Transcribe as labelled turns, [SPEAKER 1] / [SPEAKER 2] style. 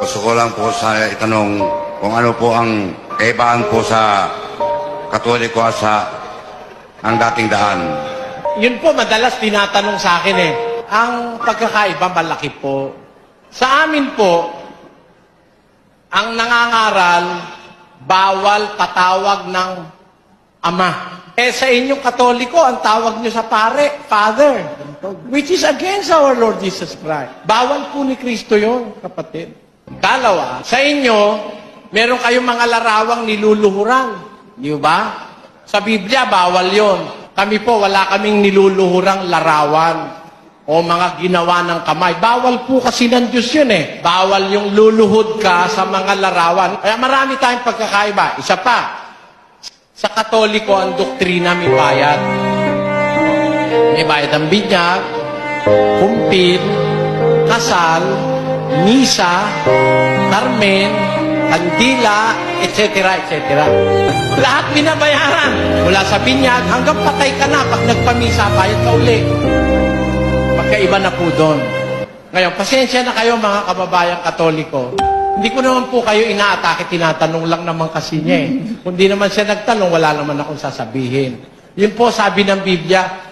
[SPEAKER 1] Gusto ko lang po sa itanong kung ano po ang kaibahan po sa Katoliko at sa ang dating daan.
[SPEAKER 2] Yun po, madalas tinatanong sa akin eh. Ang pagkakaiba, malaki po. Sa amin po, ang nangangaral, bawal patawag ng ama. Sa inyong Katoliko, ang tawag nyo sa pare, Father. Which is against our Lord Jesus Christ. Bawal po ni Kristo yun, kapatid. Dalawa, sa inyo, meron kayong mga larawang niluluhuran. Di ba? Sa Biblia, bawal yon. Kami po, wala kaming niluluhurang larawan o mga ginawa ng kamay. Bawal po kasi ng Diyos yun eh. Bawal yung luluhod ka sa mga larawan. Kaya marami tayong pagkakaiba. Isa pa, sa Katoliko, ang doktrina may bayad. May bayad ang binyag, kumpit, kasal, misa, karmen, kandila, etc., etc. Lahat binabayaran. Mula sa binyag, hanggang patay ka na. Pag nagpamisa, bayad ka uli. Pagkaiba na po doon. Ngayon, pasensya na kayo mga kababayang Katoliko. Hindi ko naman po kayo inaatake, tinatanong lang naman kasi niya eh. Kung di naman siya nagtanong, wala naman akong sasabihin. Yun po sabi ng Biblia,